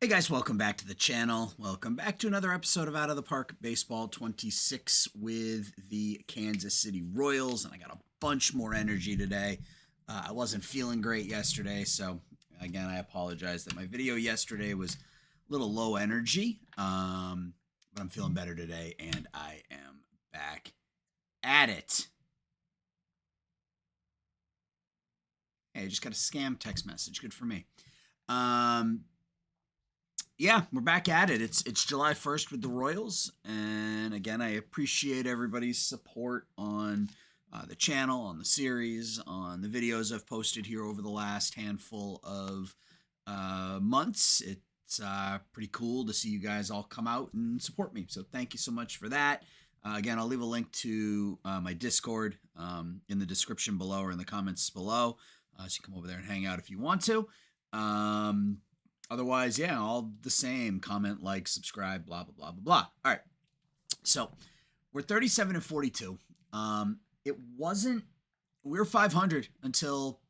Hey guys, welcome back to the channel. Welcome back to another episode of Out of the Park Baseball 26 with the Kansas City Royals. And I got a bunch more energy today. I wasn't feeling great yesterday, so again, I apologize that my video yesterday was a little low energy. But I'm feeling better today, and I am back at it. Hey, I just got a scam text message. Good for me. Um, yeah, we're back at it. It's July 1st with the Royals, and again, I appreciate everybody's support on the channel, on the series, on the videos I've posted here over the last handful of months. It's pretty cool to see you guys all come out and support me. So thank you so much for that. Again, I'll leave a link to my Discord in the description below or in the comments below, so you can come over there and hang out if you want to. Otherwise, yeah, all the same. Comment, like, subscribe, blah, blah, blah, blah, blah. All right. So we're 37 and 42. It wasn't, we were 500 until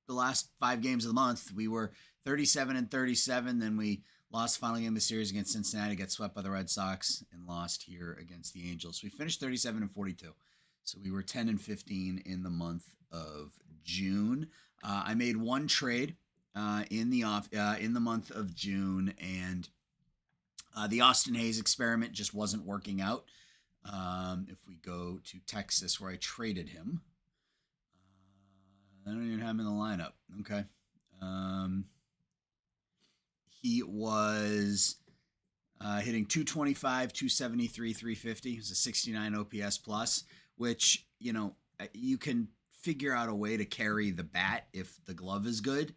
the last 5 games of the month. We were 37 and 37. Then we lost the final game of the series against Cincinnati, got swept by the Red Sox, and lost here against the Angels. We finished 37 and 42. So we were 10 and 15 in the month of June. I made one trade in the month of June, and the Austin Hayes experiment just wasn't working out. If we go to Texas, where I traded him, I don't even have him in the lineup. Okay, he was hitting 225, 273, 350. He was a 69 OPS plus, which you can figure out a way to carry the bat if the glove is good.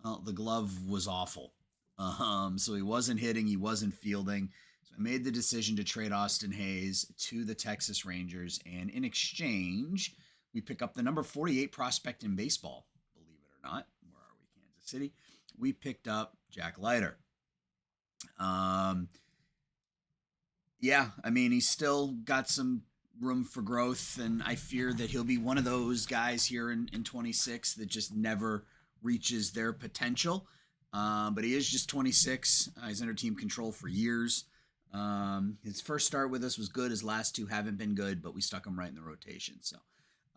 Well, the glove was awful. So he wasn't hitting, he wasn't fielding. So I made the decision to trade Austin Hayes to the Texas Rangers, and in exchange, we pick up the number 48 prospect in baseball. Believe it or not, where are we, Kansas City? We picked up Jack Leiter. Yeah, I mean, he's still got some room for growth, and I fear that he'll be one of those guys here in 26 that just never reaches their potential. But he is just 26. He's under team control for years. His first start with us was good. His last two haven't been good, but we stuck him right in the rotation. So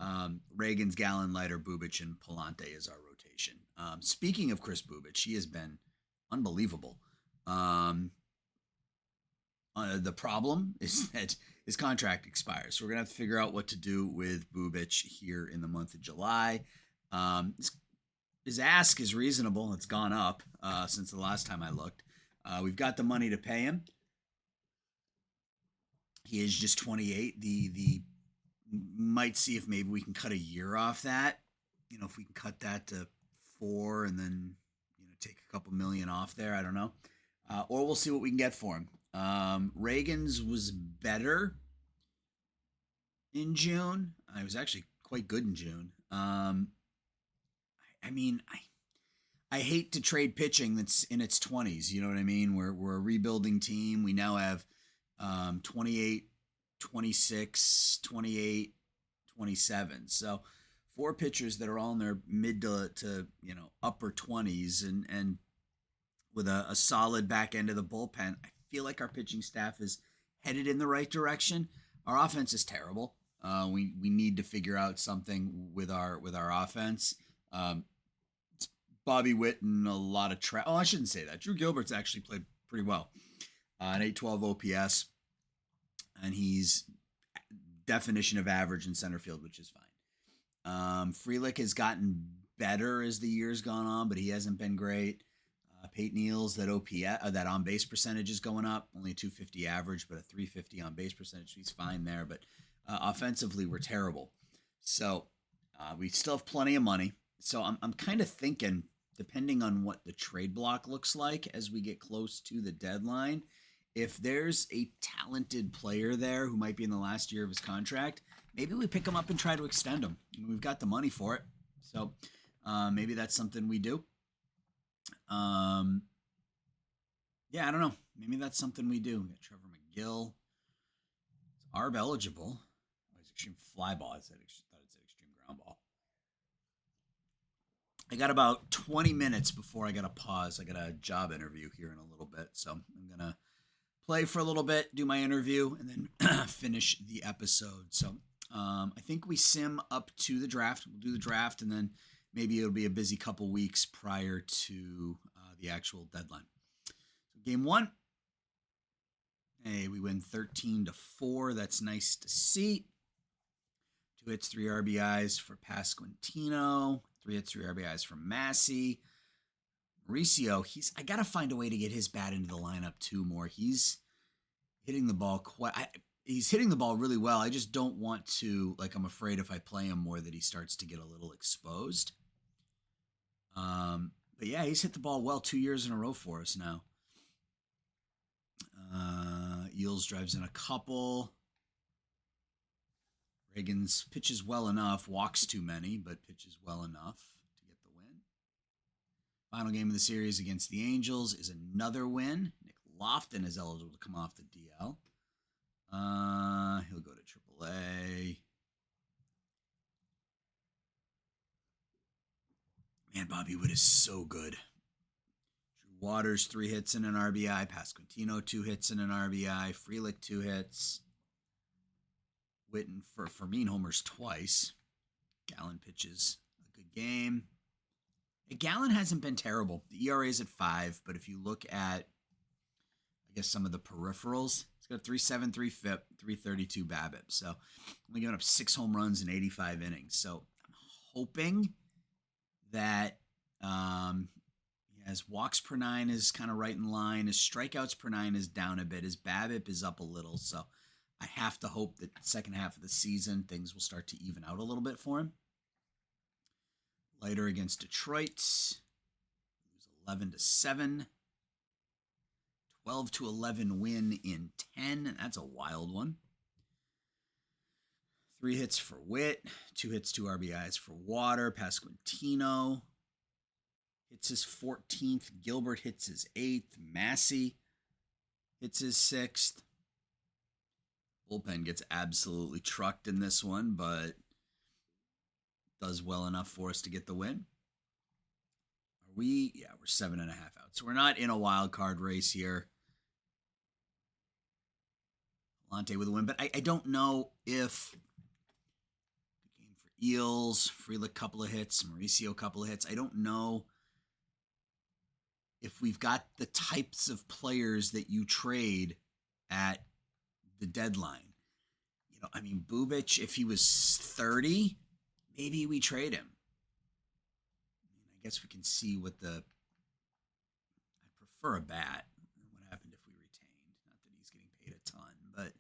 Reagans, Gallen, Leiter, Bubic, and Palante is our rotation. Speaking of Chris Bubic, he has been unbelievable. The problem is that his contract expires. So we're going to have to figure out what to do with Bubic here in the month of July. His ask is reasonable. It's gone up since the last time I looked. We've got the money to pay him. He is just 28. The might see if maybe we can cut a year off that. If we can cut that to 4 and then take a couple million off there. I don't know. Or we'll see what we can get for him. Reagans was better in June. I was actually quite good in June. I mean, I hate to trade pitching that's in its 20s. You know what I mean? We're a rebuilding team. We now have 28, 26, 28, 27. So 4 pitchers that are all in their mid to upper 20s, and with a solid back end of the bullpen. I feel like our pitching staff is headed in the right direction. Our offense is terrible. We need to figure out something with our offense. It's Bobby Witt and a lot of Oh, I shouldn't say that. Drew Gilbert's actually played pretty well. An 812 OPS, and he's definition of average in center field, which is fine. Frelick has gotten better as the year's gone on, but he hasn't been great. Peyton Neal's that OPS, that on base percentage is going up. Only a 250 average, but a 350 on base percentage. He's fine there, but offensively we're terrible. So we still have plenty of money. So I'm kind of thinking, depending on what the trade block looks like as we get close to the deadline, if there's a talented player there who might be in the last year of his contract, maybe we pick him up and try to extend him. I mean, we've got the money for it. So maybe that's something we do. Yeah, I don't know. Maybe that's something we do. We got Trevor McGill. Is ARB eligible? Oh, he's extreme fly ball. I thought it said extreme ground ball. I got about 20 minutes before I got to pause. I got a job interview here in a little bit. So I'm going to play for a little bit, do my interview, and then finish the episode. So I think we sim up to the draft. We'll do the draft, and then maybe it'll be a busy couple weeks prior to the actual deadline. So game one. Hey, we win 13-4. That's nice to see. 2 hits, 3 RBIs for Pasquantino. 3 hits, 3 RBIs for Massey. Mauricio, I got to find a way to get his bat into the lineup too more. He's hitting the ball he's hitting the ball really well. I just don't want to, I'm afraid if I play him more that he starts to get a little exposed. But yeah, he's hit the ball well 2 years in a row for us now. Eels drives in a couple. Reagan's pitches well enough, walks too many, but pitches well enough to get the win. Final game of the series against the Angels is another win. Nick Lofton is eligible to come off the DL. He'll go to AAA. Man, Bobby Witt is so good. Drew Waters, 3 hits and an RBI. Pasquantino, 2 hits and an RBI. Frelick, 2 hits. Witten for Fermin homers twice. Gallen pitches a good game. Gallen hasn't been terrible. The ERA is at 5, but if you look at, I guess, some of the peripherals, he's got 3.73 FIP, 332 BABIP. So only giving up 6 home runs in 85 innings. So I'm hoping that his walks per 9 is kind of right in line. His strikeouts per 9 is down a bit. His BABIP is up a little. So I have to hope that the second half of the season, things will start to even out a little bit for him. Later against Detroit, lose 11-7. 12-11 win in 10. That's a wild one. 3 hits for Witt. 2 hits, 2 RBIs for Water. Pasquantino hits his 14th. Gilbert hits his 8th. Massey hits his 6th. Bullpen gets absolutely trucked in this one, but does well enough for us to get the win. Are we? Yeah, we're 7.5 out. So we're not in a wild card race here. Lante with a win, but I don't know if the game for Eels, Frelick couple of hits, Mauricio couple of hits. I don't know if we've got the types of players that you trade at the deadline. Bubic, if he was 30, maybe we trade him. I guess we can see what I prefer a bat. What happened if we retained? Not that he's getting paid a ton, but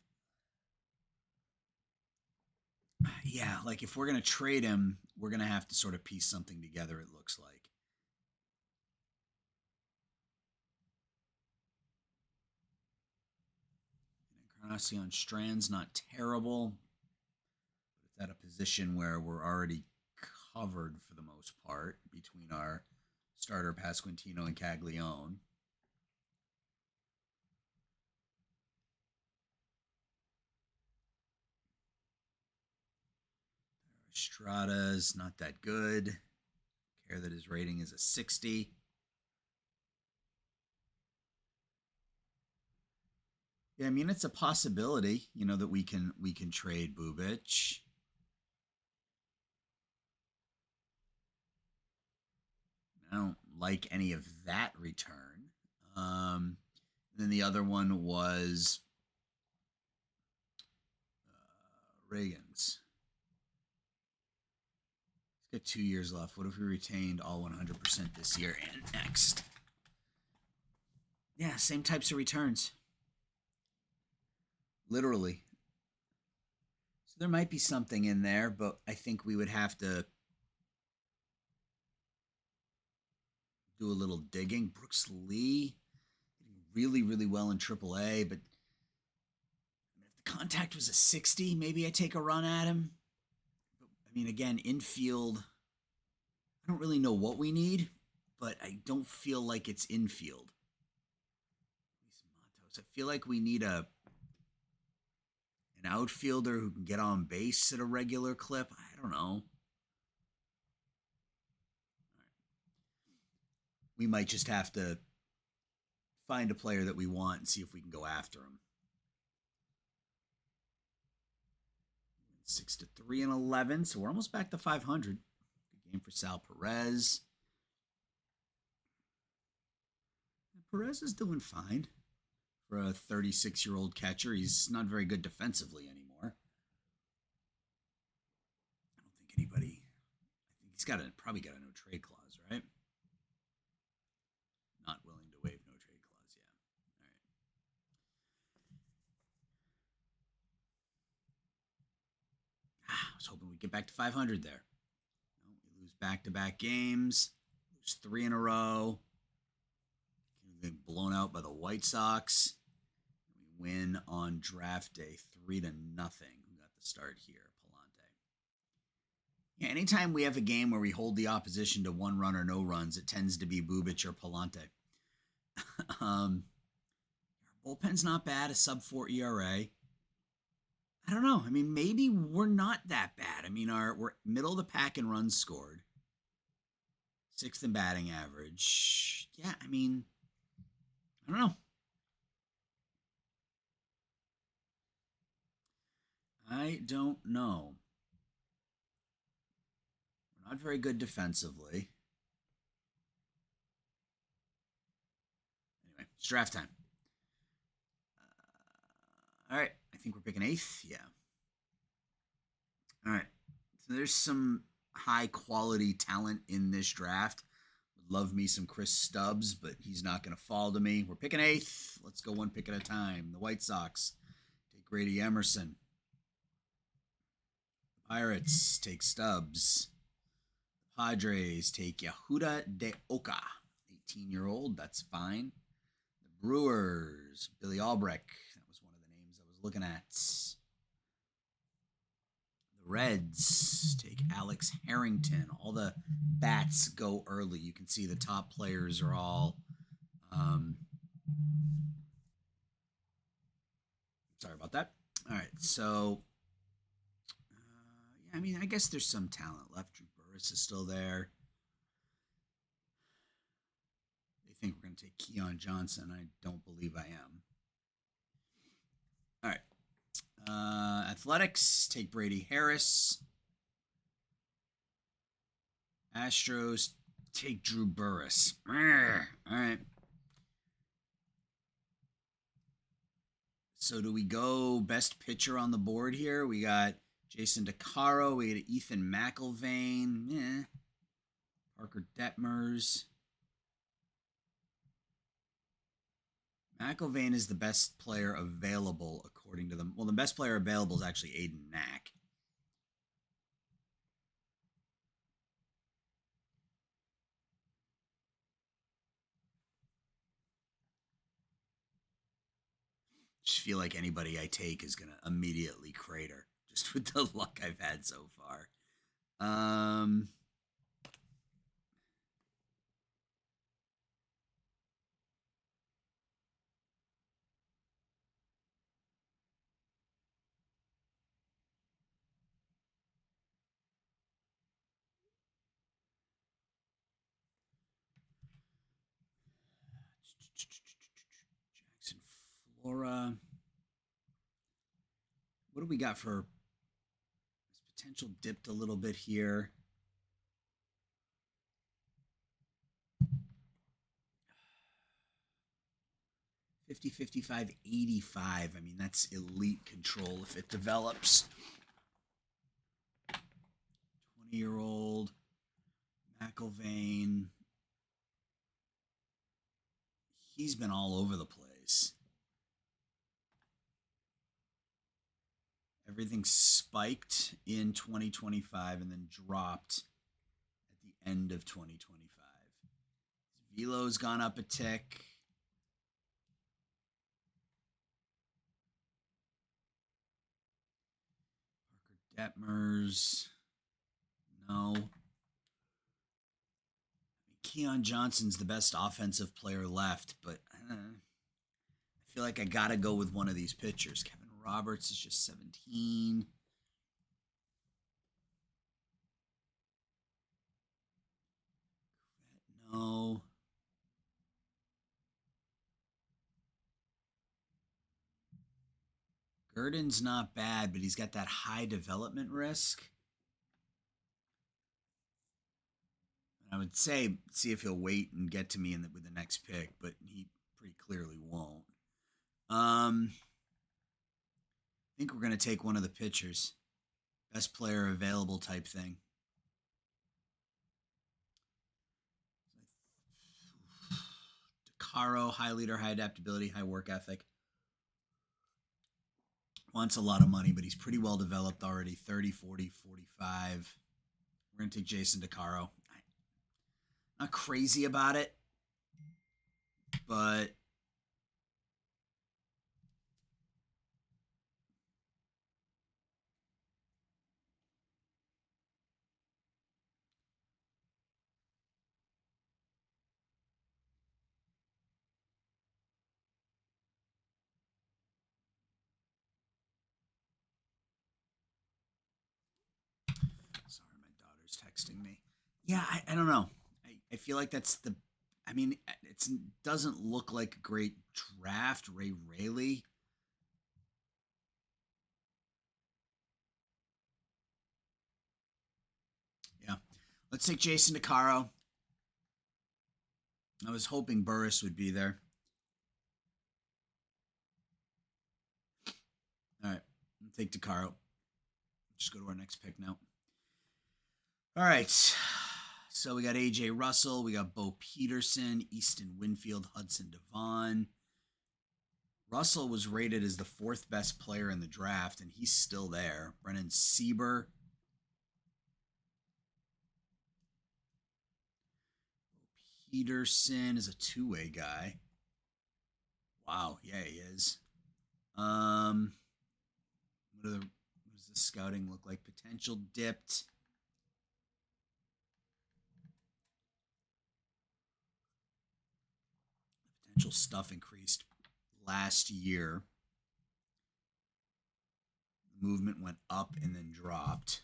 yeah, if we're going to trade him, we're going to have to sort of piece something together, it looks like. Encarnacion Strand's not terrible, but it's at a position where we're already covered for the most part between our starter Pasquantino and Caglione. Estrada's not that good. Care that his rating is a 60. Yeah, it's a possibility, that we can trade Bubic. I don't like any of that return. And then the other one was Reagan's. He's got 2 years left. What if we retained all 100% this year and next? Yeah, same types of returns. Literally. So there might be something in there, but I think we would have to do a little digging. Brooks Lee, really, really well in AAA, but if the contact was a 60, maybe I take a run at him. But, again, infield, I don't really know what we need, but I don't feel like it's infield. I feel like we need an outfielder who can get on base at a regular clip. I don't know. we might just have to find a player that we want and see if we can go after him. 6-3 and 11, so we're almost back to 500. Good game for Sal Perez. Perez is doing fine for a 36-year-old catcher. He's not very good defensively anymore. I don't think anybody. I think he's probably got a no trade clause, right? Not willing to waive no trade clause. Yeah. All right. I was hoping we'd get back to 500 there. No, we lose back-to-back games. Lose 3 in a row. Getting blown out by the White Sox. We win on draft day 3-0. Who got the start here? Palante. Yeah, anytime we have a game where we hold the opposition to 1 run or no runs, it tends to be Bubic or Palante. Our bullpen's not bad, a sub-4 ERA. I don't know. I mean, maybe we're not that bad. I mean, we're middle of the pack in runs scored. 6th in batting average. Yeah, I mean, I don't know. I don't know. We're not very good defensively. Anyway, it's draft time. All right. I think we're picking 8th. Yeah. All right. So there's some high quality talent in this draft. Would love me some Chris Stubbs, but he's not going to fall to me. We're picking 8th. Let's go one pick at a time. The White Sox take Grady Emerson. The Pirates take Stubbs. The Padres take Yehuda de Oka, 18-year-old. That's fine. The Brewers, Billy Albrecht. That was one of the names I was looking at. The Reds take Alex Harrington. All the bats go early. You can see the top players are all sorry about that. All right, so yeah, I mean, I guess there's some talent left. Drew Burress is still there. They think we're going to take Keon Johnson. I don't believe I am. All right. Athletics take Brady Harris. Astros take Drew Burress. All right. So do we go best pitcher on the board here? We got Jason DeCaro. We got Ethan McIlvain. Parker Detmers. McIlvain is the best player available according to them. Well, the best player available is actually Aiden Knack. Just feel like anybody I take is going to immediately crater just with the luck I've had so far. Jackson Flora. What do we got for this potential dipped a little bit here? 50, 55, 85. I mean, that's elite control if it develops. 20-year-old McIlvain. He's been all over the place. Everything spiked in 2025 and then dropped at the end of 2025. His velo's gone up a tick. Parker Detmers. No. Keon Johnson's the best offensive player left, but I feel like I got to go with one of these pitchers. Kevin Roberts is just 17. No. Gurdon's not bad, but he's got that high development risk. I would say see if he'll wait and get to me with the next pick, but he pretty clearly won't. I think we're going to take one of the pitchers. Best player available type thing. DeCaro, high leader, high adaptability, high work ethic. Wants a lot of money, but he's pretty well developed already. 30, 40, 45. We're going to take Jason DeCaro. Not crazy about it, but sorry, my daughter's texting me. Yeah, I don't know. I feel like that's the. I mean, it doesn't look like a great draft. Ray Rayleigh. Yeah, let's take Jason DeCaro. I was hoping Burris would be there. All right, I'll take DeCaro. Just go to our next pick now. All right. So we got AJ Russell, we got Bo Peterson, Easton Winfield, Hudson Devon. Russell was rated as the 4th best player in the draft, and he's still there. Brennan Sieber. Peterson is a 2-way guy. Wow, yeah, he is. What does the scouting look like? Potential dipped. Potential stuff increased last year. The movement went up and then dropped.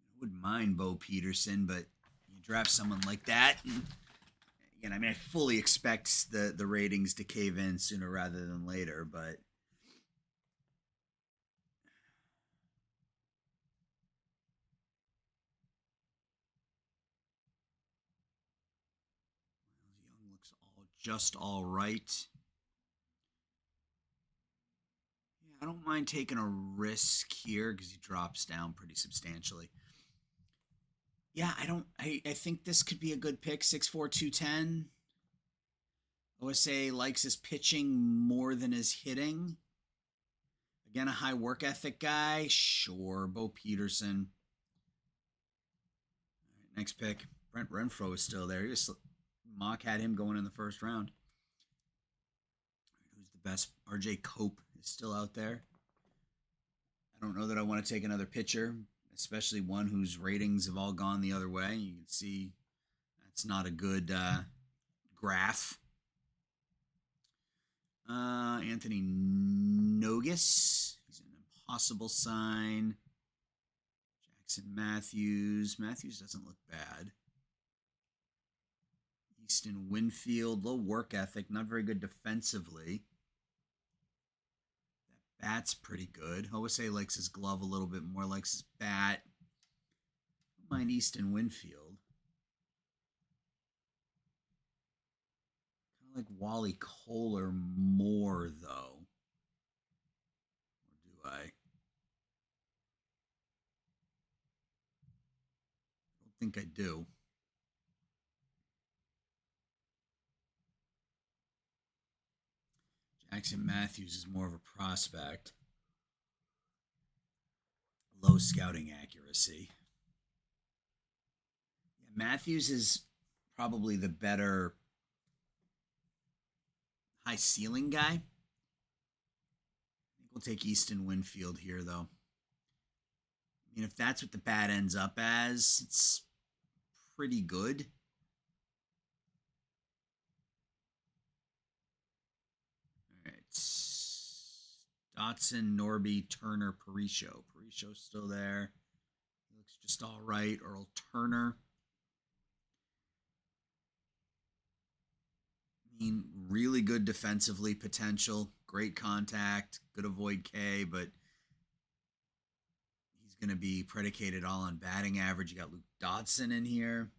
I wouldn't mind Bo Peterson, but you draft someone like that, and again, I mean, I fully expect the ratings to cave in sooner rather than later, but Young looks just all right. Yeah, I don't mind taking a risk here because he drops down pretty substantially. Yeah, I think this could be a good pick. 6'4", 210. OSA likes his pitching more than his hitting. Again, a high work ethic guy. Sure, Bo Peterson. All right, next pick. Brent Renfroe is still there. Mock had him going in the first round. Who's the best? RJ Cope is still out there. I don't know that I want to take another pitcher, especially one whose ratings have all gone the other way. You can see that's not a good graph. Anthony Nogus. He's an impossible sign. Jackson Matthews. Matthews doesn't look bad. Easton Winfield. Low work ethic. Not very good defensively. That bat's pretty good. Jose likes his glove a little bit more. Likes his bat. Don't mind Easton Winfield. Like Wally Kohler more, though. Or do I? I don't think I do. Jackson Matthews is more of a prospect. Low scouting accuracy. Yeah, Matthews is probably the better high ceiling guy. I think we'll take Easton Winfield here, though. I mean, if that's what the bat ends up as, it's pretty good. All right. Dotson, Norby, Turner, Parisho. Parisho's still there. He looks just all right. Earl Turner. mean, really good defensively potential, great contact, good avoid K, but he's going to be predicated all on batting average. You got Luke Dodson in here.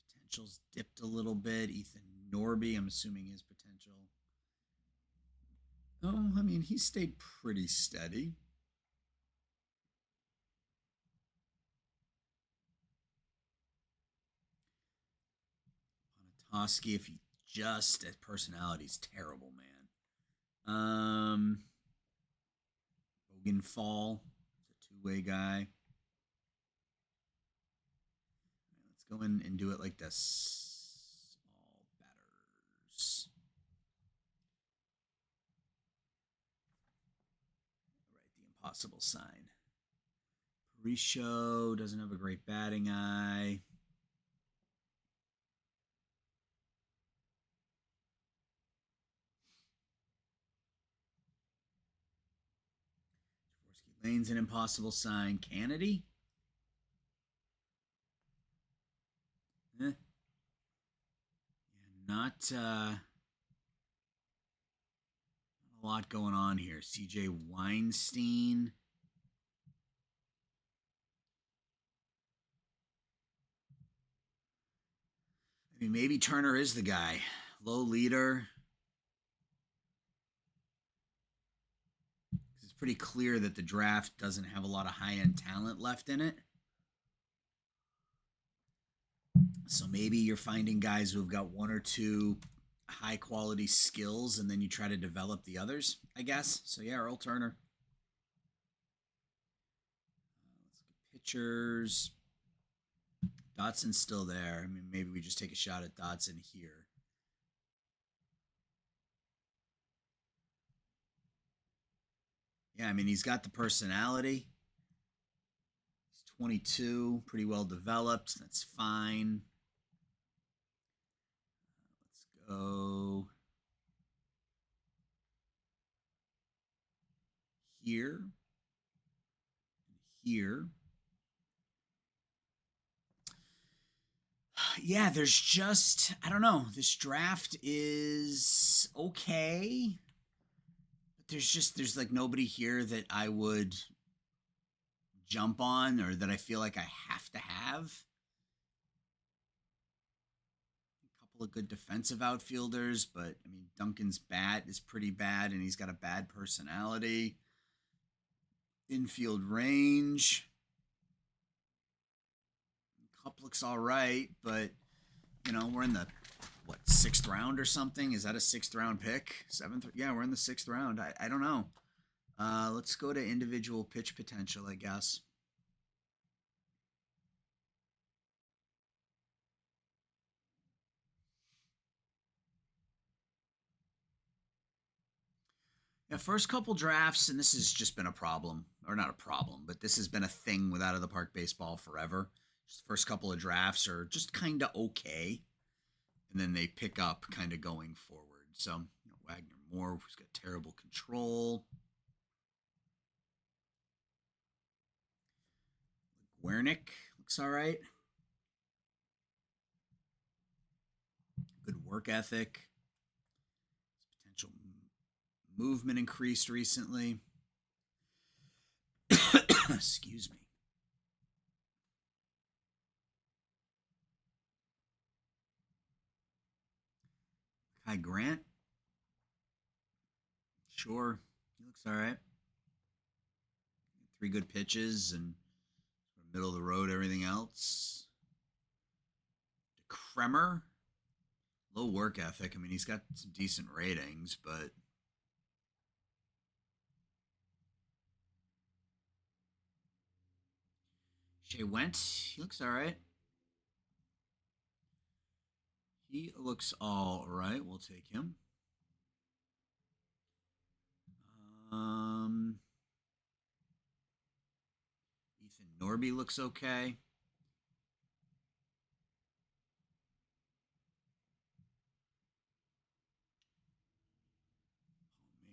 His potential's dipped a little bit. Ethan Norby, I'm assuming his potential. Oh, I mean, he stayed pretty steady. Ponatoski, if he just his personality's terrible, man. Logan Fall is a two-way guy. Let's go in and do it like this. All batters. Right, the impossible sign. Parisho doesn't have a great batting eye. Lane's an impossible sign. Kennedy? Yeah, not a lot going on here. CJ Weinstein. I mean, maybe Turner is the guy. Low leader. It's pretty clear that the draft doesn't have a lot of high-end talent left in it. So maybe you're finding guys who have got one or two high quality skills and then you try to develop the others, I guess. So yeah, Earl Turner. Let's look at pitchers. Dotson's still there. I mean, maybe we just take a shot at Dotson here. Yeah, I mean, he's got the personality. He's 22, pretty well developed. That's fine. Let's go here. Here. Yeah, there's just, I don't know. This draft is okay. But there's like nobody here that I would jump on or that I feel like I have to have. A couple of good defensive outfielders, but I mean, Duncan's bat is pretty bad and he's got a bad personality. Infield range. Cup looks all right, but you know, we're in the sixth round or something. Is that a sixth round pick? Seventh? Yeah, we're in the sixth round. I don't know. Let's go to individual pitch potential, I guess. Yeah, first couple drafts, and this has just been a problem, or not a problem, but this has been a thing with Out of the Park Baseball forever. Just the first couple of drafts are just kind of okay, and then they pick up kind of going forward. So, you know, Wagner Moore, who's got terrible control. Wernick looks all right. Good work ethic. Potential movement increased recently. Excuse me. Kai Grant. Sure. He looks all right. 3 good pitches and middle of the road, everything else. Kremer. Low work ethic. I mean, he's got some decent ratings, but Shea Went, he looks all right. He looks all right. We'll take him. Ethan Norby looks okay.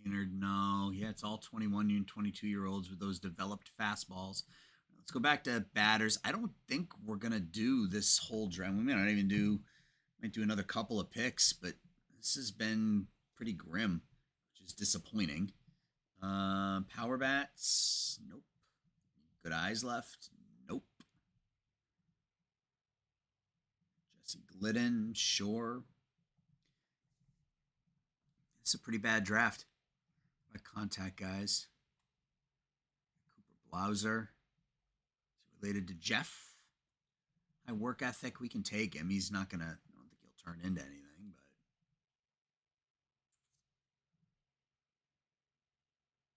Maynard, no. Yeah, it's all 21 and 22-year-olds with those developed fastballs. Let's go back to batters. I don't think we're gonna do this whole draft. We may not even might do another couple of picks, but this has been pretty grim, which is disappointing. Power bats, nope. Good eyes left, nope. Jesse Glidden, sure. It's a pretty bad draft. My contact guys. Cooper Blauser. Is related to Jeff. High work ethic. We can take him. He's not gonna. I don't think he'll turn into anything, but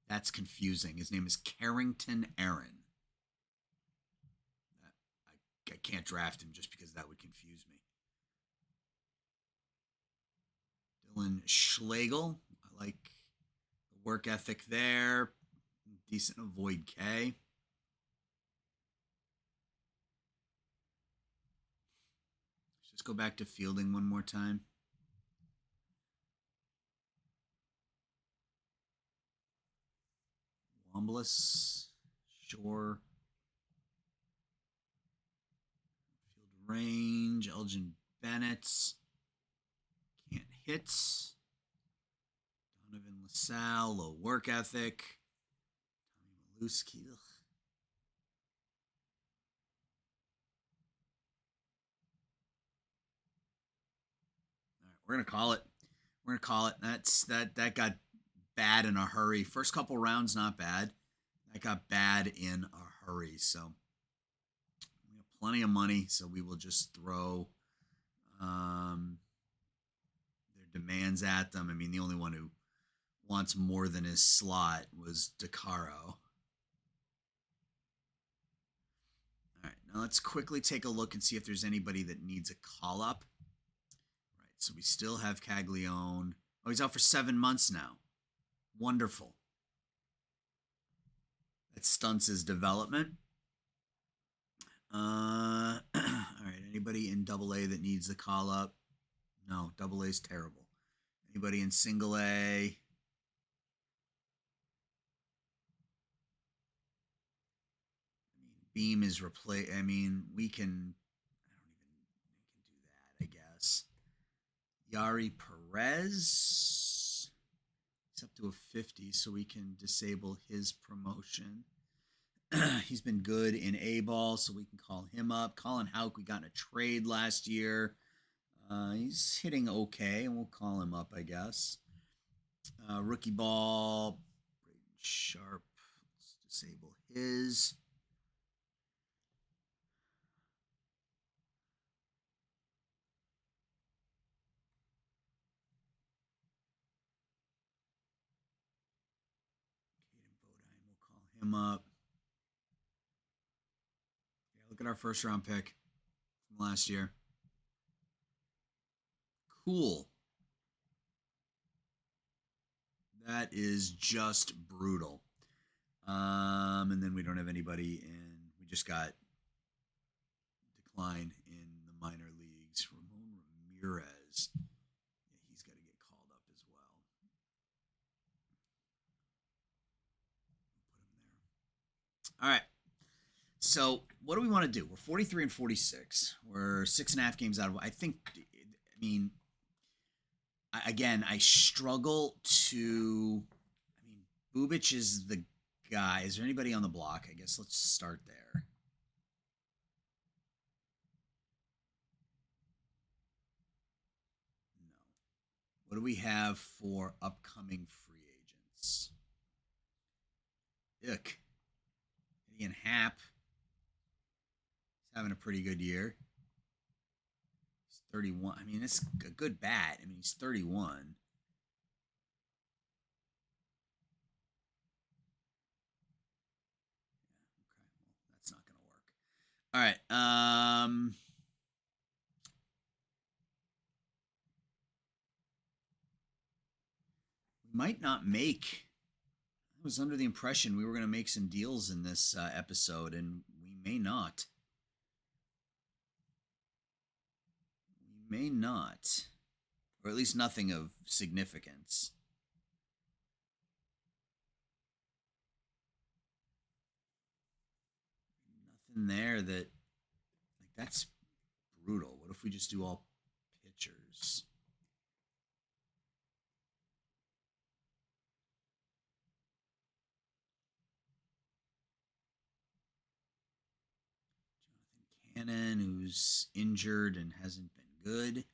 that's confusing. His name is Carrington Aaron. I can't draft him just because that would confuse me. Dylan Schlegel. I like the work ethic there. Decent avoid K. Let's just go back to fielding one more time. Wombliss. Sure. Field range. Elgin Bennett. Can't hit. Donovan LaSalle, low work ethic. Tommy Maluski. All right, we're gonna call it. We're gonna call it. That got bad in a hurry. First couple rounds, not bad. That got bad in a hurry. So we have plenty of money, so we will just throw their demands at them. I mean, the only one who wants more than his slot was DeCaro. All right, now let's quickly take a look and see if there's anybody that needs a call up. All right, so we still have Caglione. Oh, he's out for 7 months now. Wonderful. That stunts his development. All right, anybody in AA that needs the call up? No, AA is terrible. Anybody in single A? Beam is replaced. I mean, we can. I don't even. We can do that, I guess. Yari Perez. He's up to a 50, so we can disable his promotion. He's been good in A-ball, so we can call him up. Colin Houck, we got in a trade last year. He's hitting okay, and we'll call him up, I guess. Rookie ball. Braden Sharp. Let's disable his. Him up. Yeah, look at our first round pick from last year. Cool. That is just brutal. And then we don't have anybody in. We just got decline in the minor leagues. Ramon Ramirez. Yeah, he's got to get called up as well. Put him there. All right. So what do we want to do? We're 43 and 46. We're 6.5 games out of. I mean, again, I struggle to. I mean, Bubic is the guy. Is there anybody on the block? I guess let's start there. No. What do we have for upcoming free agents? Ick. Ian Happ. He's having a pretty good year. He's 31. I mean, it's a good bat. I mean, he's 31. That's not going to work. All right. We might not make. I was under the impression we were going to make some deals in this episode, and we may not. We may not. Or at least nothing of significance. in there that like that's brutal. What if we just do all pitchers? Jonathan Cannon, who's injured and hasn't been good.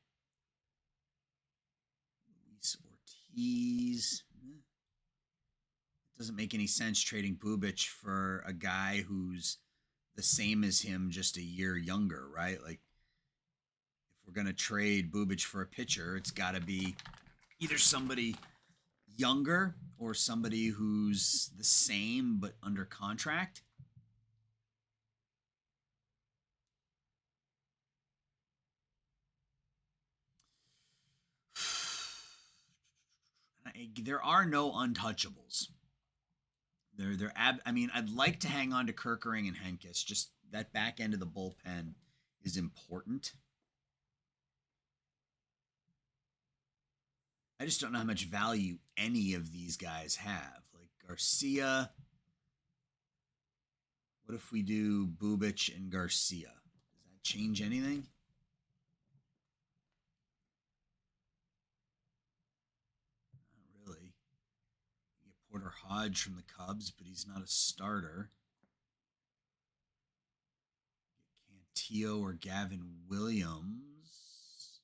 Luis Ortiz. It doesn't make any sense trading Bubic for a guy who's the same as him, just a year younger, right? Like, if we're going to trade Bubic for a pitcher, it's got to be either somebody younger or somebody who's the same but under contract. There are no untouchables. I mean, I'd like to hang on to Kerkering and Henkes. Just that back end of the bullpen is important. I just don't know how much value any of these guys have. Like Garcia. What if we do Bubic and Garcia? Does that change anything? Not really. You get Porter Hodge from the Cubs, but he's not a starter. Get Cantillo or Gavin Williams.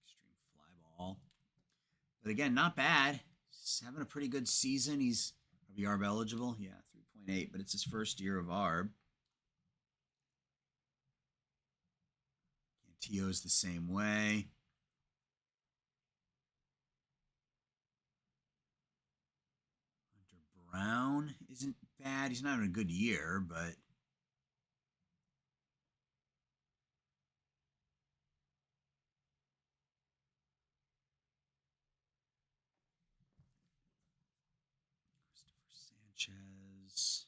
Extreme fly ball. But again, not bad. He's having a pretty good season. He's probably ARB eligible. Yeah, 3.8, but it's his first year of ARB. Cantillo's the same way. Hunter Brown isn't bad. He's not having a good year, but Christopher Sanchez.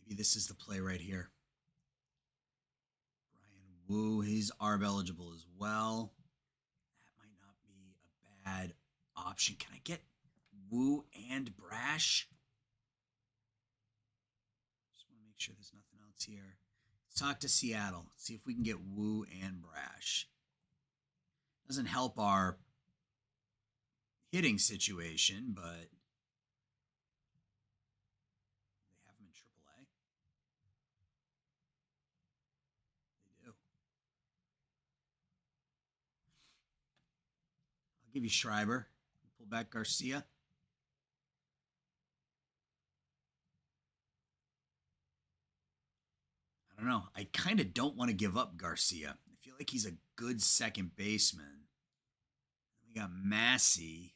Maybe this is the play right here. Brian Wu, he's ARB eligible as well. That might not be a bad option. Can I get Wu and Brash? Just want to make sure there's nothing else here. Let's talk to Seattle. See if we can get Wu and Brash. Doesn't help our hitting situation, but they have him in AAA. They do. I'll give you Schreiber. Pull back Garcia. I don't know. I kind of don't want to give up Garcia. I feel like he's a good second baseman. We got Massey,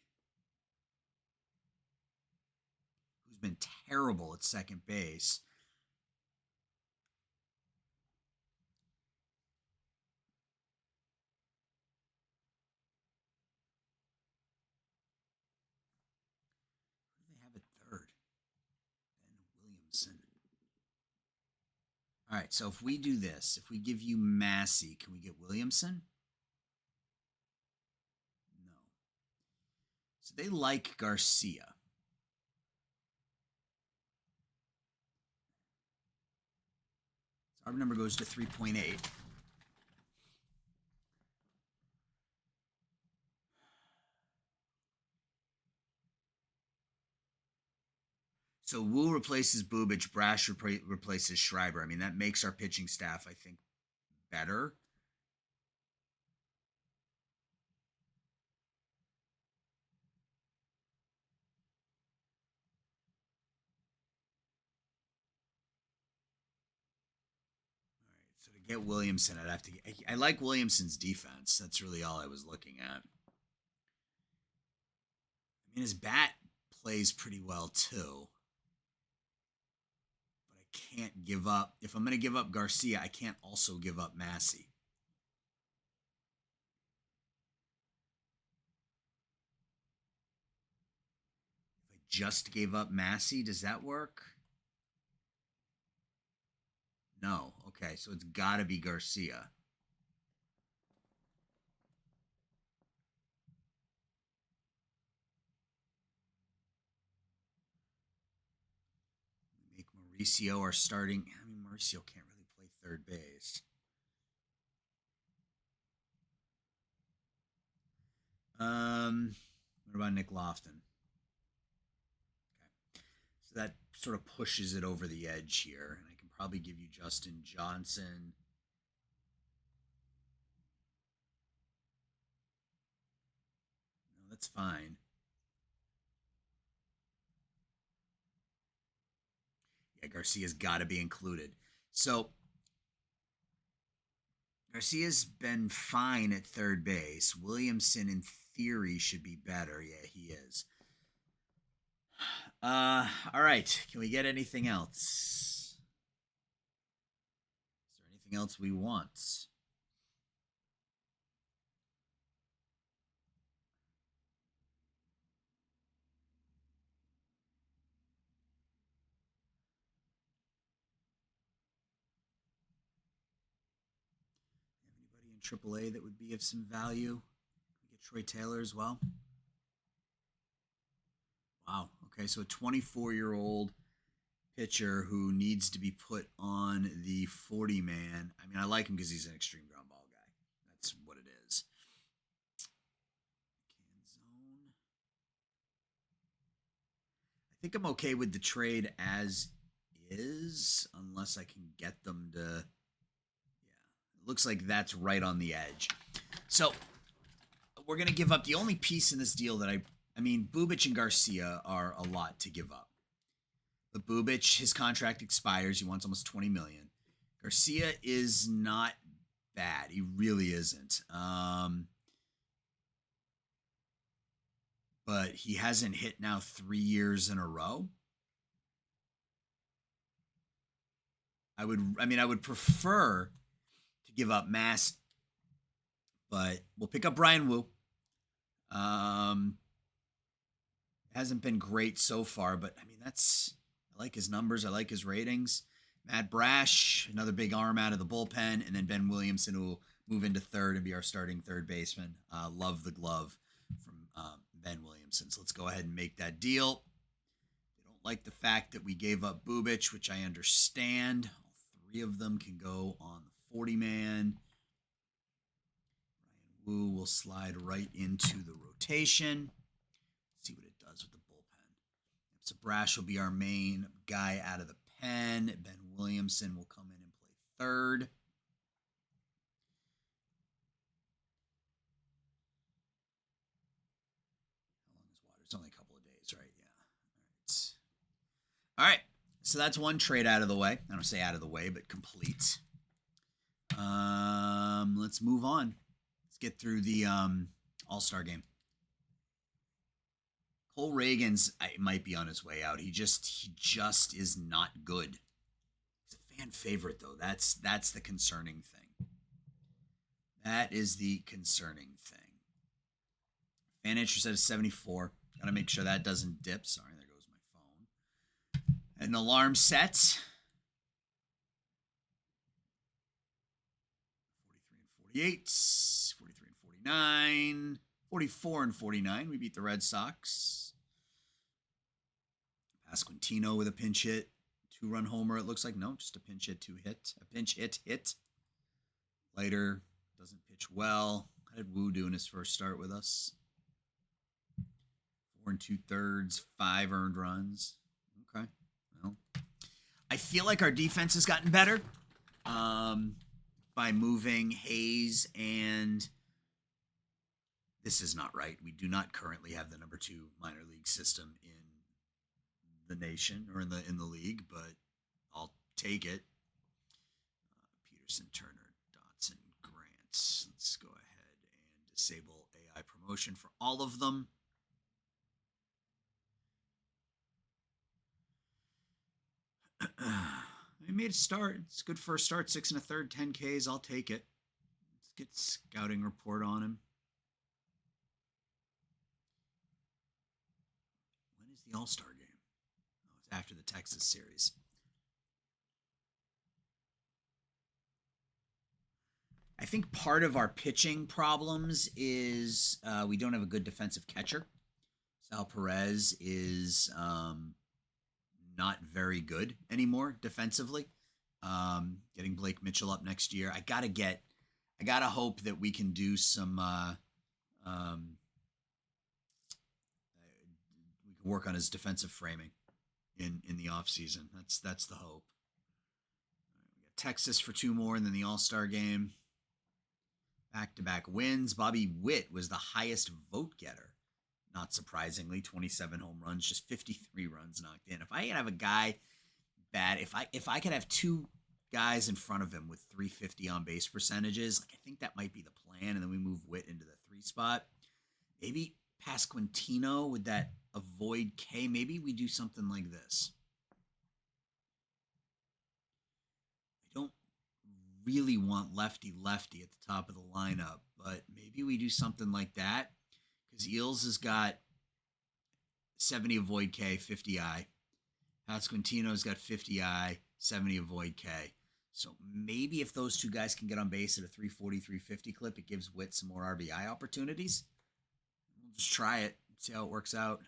who's been terrible at second base. Who do they have at third? Ben Williamson. All right, so if we do this, if we give you Massey, can we get Williamson? No. So they like Garcia. So our number goes to 3.8. So Wu replaces Bubic, Brash replaces Schreiber. I mean, that makes our pitching staff, I think, better. All right, so to get Williamson, I'd have to get, I like Williamson's defense. That's really all I was looking at. I mean, his bat plays pretty well, too. Can't give up. If I'm going to give up Garcia, I can't also give up Massey. If I just gave up Massey, does that work? No. Okay, so it's got to be Garcia. Mauricio are starting. I mean, Mauricio can't really play third base. What about Nick Lofton? Okay. So that sort of pushes it over the edge here. And I can probably give you Justin Johnson. No, that's fine. Yeah, Garcia's got to be included. So Garcia's been fine at third base. Williamson, in theory, should be better. Yeah, he is. All right. Can we get anything else? Is there anything else we want? Anybody in AAA that would be of some value? We get Troy Taylor as well. Wow. Okay, so a 24-year-old pitcher who needs to be put on the 40 man. I mean, I like him because he's an extreme ground ball guy. That's what it is. Canzone. I think I'm okay with the trade as is, unless I can get them to. Yeah, it looks like that's right on the edge. So we're gonna give up the only piece in this deal that I mean, Bubic and Garcia are a lot to give up. But Bubic, his contract expires. He wants almost $20 million. Garcia is not bad. He really isn't. But he hasn't hit now 3 years in a row. I would prefer to give up Mass, but we'll pick up Brian Wu. Hasn't been great so far, but I mean, I like his numbers. I like his ratings. Matt Brash, another big arm out of the bullpen, and then Ben Williamson, who will move into third and be our starting third baseman. Love the glove from Ben Williamson. So let's go ahead and make that deal. They don't like the fact that we gave up Bubic, which I understand. All three of them can go on the 40-man. Ryan Wu will slide right into the rotation. Let's see what it does with the bullpen. So Brash will be our main guy out of the pen. Ben Williamson will come in and play third. How long is water? It's only a couple of days, right? Yeah. All right. So that's one trade out of the way. I don't say out of the way, but complete. Let's move on. Let's get through the All-Star game. Cole Reagans might be on his way out. He just is not good. He's a fan favorite, though. That's the concerning thing. That is the concerning thing. Fan interest at 74. Got to make sure that doesn't dip. Sorry, there goes my phone. An alarm set. 43 and 48. 43 and 49. 44 and 49. We beat the Red Sox. Pasquantino with a pinch hit. 2-run homer, it looks like. No, just a pinch hit, 2-hit. A pinch hit. Leiter doesn't pitch well. How did Wu do in his first start with us? 4 2/3, 5 earned runs. Okay. Well, I feel like our defense has gotten better by moving Hayes, and this is not right. We do not currently have the number 2 minor league system in the nation or in the league, but I'll take it. Peterson, Turner, Dotson, Grant. Let's go ahead and disable AI promotion for all of them. We made a start. It's a good first start. 6 1/3, 10 Ks. I'll take it. Let's get scouting report on him. When is the All-Star game? Oh, it's after the Texas series. I think part of our pitching problems is we don't have a good defensive catcher. Sal Perez is not very good anymore defensively. Getting Blake Mitchell up next year. I gotta hope that we can do some we can work on his defensive framing in the offseason. That's the hope. We got Texas for 2 more, and then the All-Star game. Back-to-back wins. Bobby Witt was the highest vote getter. Not surprisingly, 27 home runs, just 53 runs knocked in. If I could have a guy bad, if I could have 2 guys in front of him with 350 on base percentages, like I think that might be the plan, and then we move Witt into the 3 spot. Maybe Pasquantino with that avoid K. Maybe we do something like this. I don't really want lefty at the top of the lineup, but maybe we do something like that because Eels has got 70 avoid K, 50 I. Pasquantino's got 50 I, 70 avoid K. So maybe if those 2 guys can get on base at a 340, 350 clip, it gives Witt some more RBI opportunities. We'll just try it, see how it works out.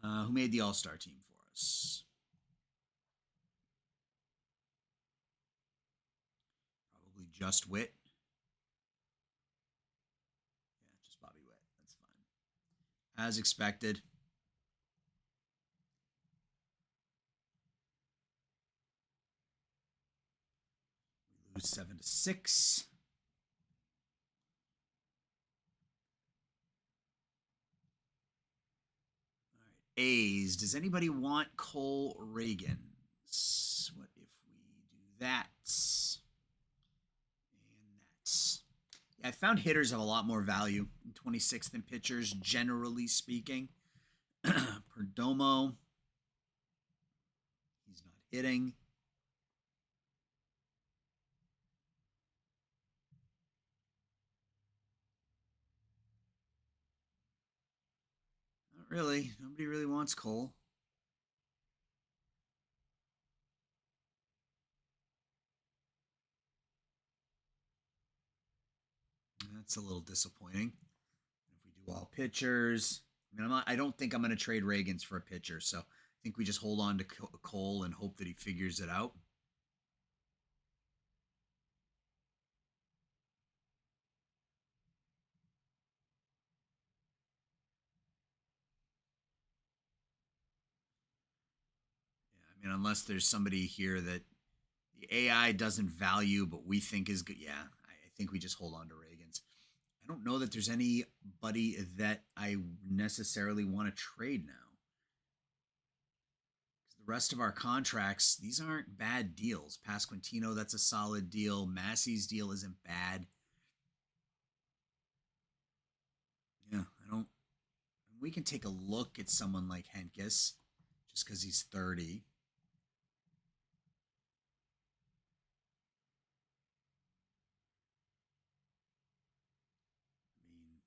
Who made the All-Star team for us? Probably just Witt. Yeah, just Bobby Witt. That's fine. As expected. We lose 7-6. A's. Does anybody want Cole Ragans? What if we do that? And that. Yeah, I found hitters have a lot more value in 26th than pitchers, generally speaking. Perdomo. He's not hitting. Not really. Nobody really wants Cole. That's a little disappointing. If we do all pitchers, I mean, I don't think I'm going to trade Ragans for a pitcher, so I think we just hold on to Cole and hope that he figures it out. Yeah, I mean, unless there's somebody here that the AI doesn't value, but we think is good. Yeah, I think we just hold on to Ragans. I don't know that there's anybody that I necessarily want to trade now. The rest of our contracts, these aren't bad deals. Pasquantino, that's a solid deal. Massey's deal isn't bad. Yeah, I don't. We can take a look at someone like Hentges just because he's 30. I mean,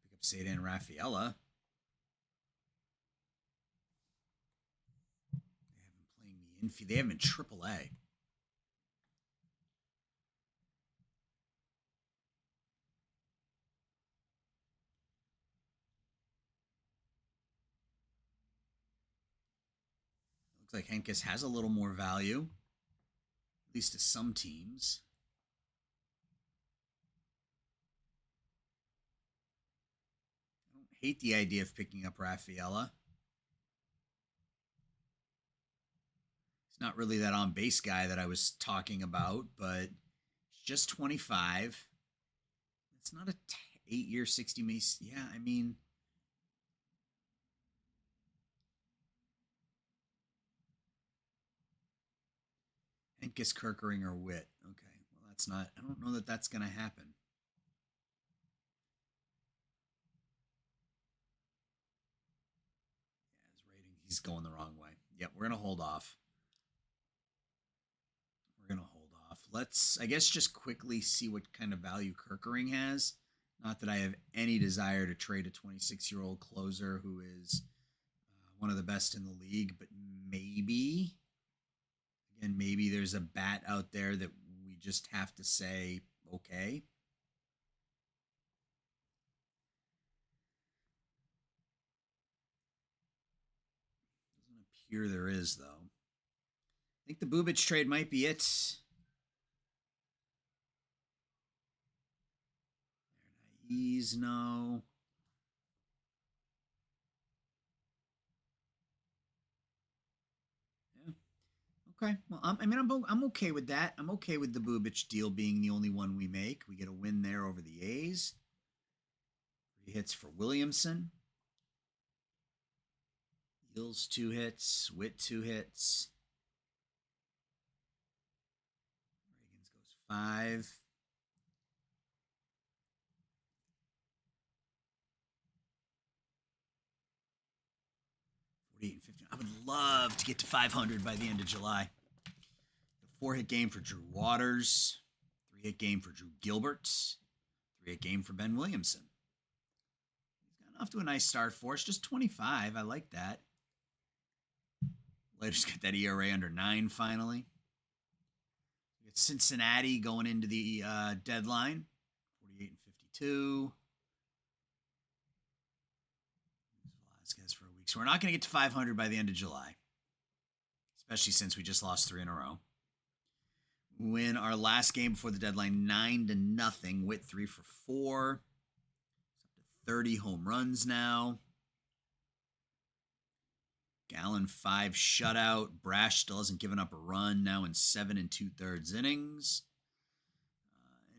pick up Seidan Rafaela. They have him playing the infield. They have him in AAA. Looks like Hentges has a little more value, at least to some teams. I don't hate the idea of picking up Rafaela. He's not really that on base guy that I was talking about, but he's just 25. It's not a 8-year, 60 mace. Yeah, I mean, Hentges, Kerkering, or Witt. Okay, well, that's not. I don't know that that's going to happen. Yeah, his rating. He's going the wrong way. Yep, we're going to hold off. We're going to hold off. Let's, I guess, just quickly see what kind of value Kerkering has. Not that I have any desire to trade a 26-year-old closer who is one of the best in the league, but maybe, again, maybe there's a bat out there that we just have to say, okay. Doesn't appear there is, though. I think the Bubic trade might be it. He's no. Yeah. Okay. Well, I'm okay with that. I'm okay with the Bubic deal being the only one we make. We get a win there over the A's. 3 hits for Williamson. Hills 2 hits. Witt 2 hits. Reagans goes 5. And 15. I would love to get to 500 by the end of July. The 4-hit game for Drew Waters, 3-hit game for Drew Gilbert, 3-hit game for Ben Williamson. He's gotten off to a nice start for us, just 25. I like that. Later's got that ERA under 9 finally. We got Cincinnati going into the deadline, 48 and 52. Velasquez for a week. So we're not going to get to 500 by the end of July, especially since we just lost 3 in a row. We win our last game before the deadline 9-0. Witt 3 for 4. It's up to 30 home runs now. Gallen 5 shutout. Brash still hasn't given up a run now in 7 2/3 innings.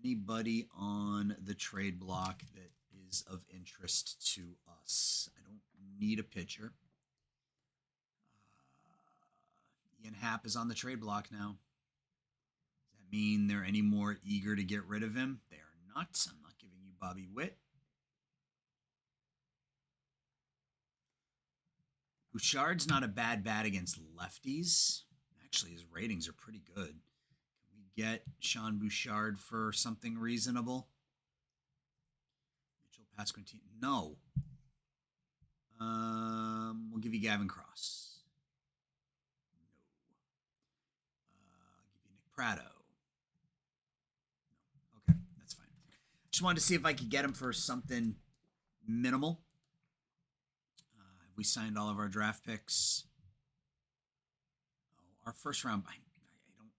Anybody on the trade block that is of interest to us? I don't need a pitcher. Ian Happ is on the trade block now. Does that mean they're any more eager to get rid of him? They are not. I'm not giving you Bobby Witt. Bouchard's not a bad bat against lefties. Actually, his ratings are pretty good. Can we get Sean Bouchard for something reasonable? Mitchell Pasquantino. No. We'll give you Gavin Cross. No. I'll give you Nick Pratto. No. Okay, that's fine. Just wanted to see if I could get him for something minimal. We signed all of our draft picks. Oh, our first round. I don't.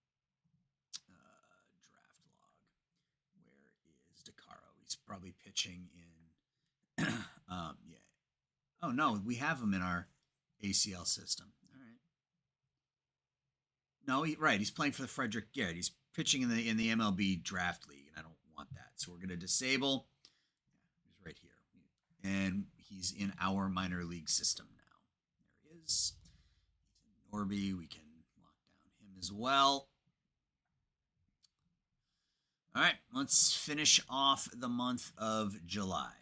Draft log. Where is DeCaro? He's probably pitching in. Yeah. Oh no, we have him in our ACL system. All right. No, right. He's playing for the Frederick Garrett. He's pitching in the MLB draft league, and I don't want that. So we're gonna disable. Yeah, he's right here, and he's in our minor league system now. There he is. Ethan Norby. We can lock down him as well. All right, let's finish off the month of July.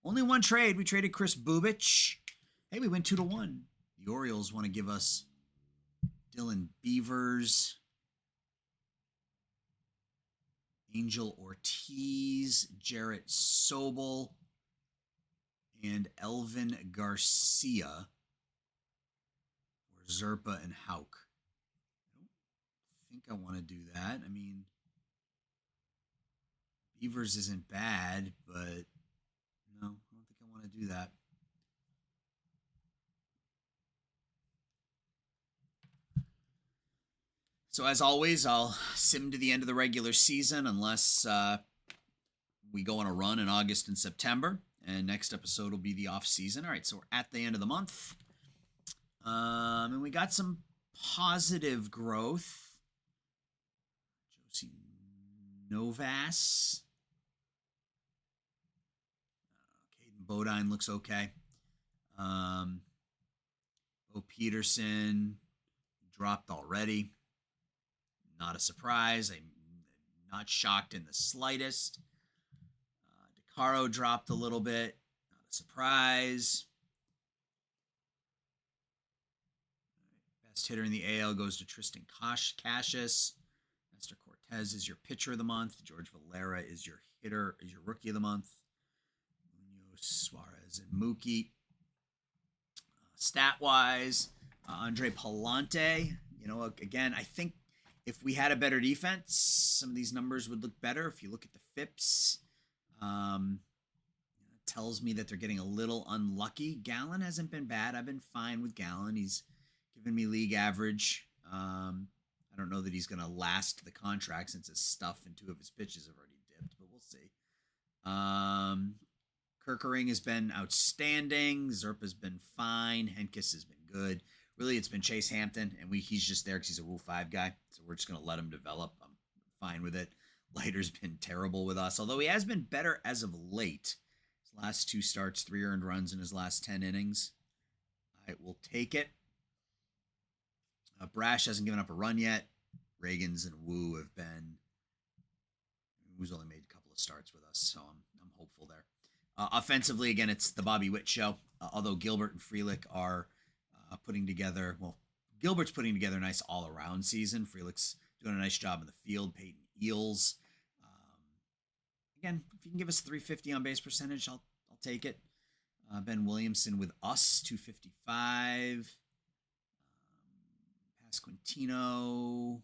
Only one trade. We traded Chris Bubic. Hey, we went 2-1. The Orioles want to give us Dylan Beavers, Angel Ortiz, Jarrett Sobel, and Elvin Garcia, or Zerpa and Hauk. I don't think I want to do that. I mean, Beavers isn't bad, but no, I don't think I want to do that. So as always, I'll sim to the end of the regular season unless we go on a run in August and September. And next episode will be the off season. All right, so we're at the end of the month. And we got some positive growth. Josie Novas. Caden Bodine looks okay. Bo Peterson dropped already. Not a surprise. I'm not shocked in the slightest. DeCaro dropped a little bit. Not a surprise. Best hitter in the AL goes to Tristan Cassius. Nestor Cortez is your pitcher of the month. George Valera is your rookie of the month. Munoz, Suarez, and Mookie. Stat-wise, Andre Palante. Again, I think if we had a better defense, some of these numbers would look better. If you look at the FIPS, tells me that they're getting a little unlucky. Gallen hasn't been bad. I've been fine with Gallen. He's given me league average. I don't know that he's going to last the contract since his stuff and 2 of his pitches have already dipped, but we'll see. Kerkering has been outstanding. Zerpa's been fine. Henkes has been good. Really, it's been Chase Hampton, and he's just there because he's a Rule 5 guy, so we're just going to let him develop. I'm fine with it. Leiter's been terrible with us, although he has been better as of late. His last 2 starts, 3 earned runs in his last 10 innings. I will take it. Brash hasn't given up a run yet. Reagans and Wu have been. Wu's only made a couple of starts with us, so I'm hopeful there. Offensively, again, it's the Bobby Witt show. Although Gilbert and Frelick are putting together, Gilbert's putting together a nice all-around season. Frelick's doing a nice job in the field. Peyton Eels. Again, if you can give us 350 on base percentage, I'll take it. Ben Williamson with us, 255. Pasquantino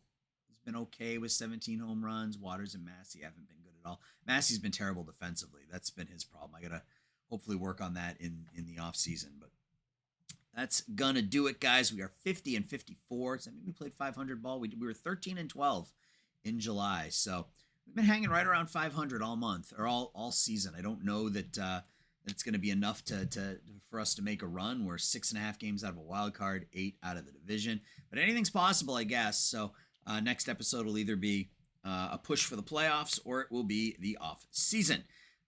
has been okay with 17 home runs. Waters and Massey haven't been good at all. Massey's been terrible defensively. That's been his problem. I got to hopefully work on that in the offseason. But that's going to do it, guys. We are 50 and 54. Does that mean we played 500 ball? We were 13 and 12 in July. So we've been hanging right around 500 all month or all season. I don't know that it's going to be enough for us to make a run. We're 6.5 games out of a wild card, 8 out of the division. But anything's possible, I guess. So next episode will either be a push for the playoffs or it will be the off season.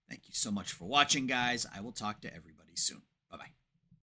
Thank you so much for watching, guys. I will talk to everybody soon. Bye-bye.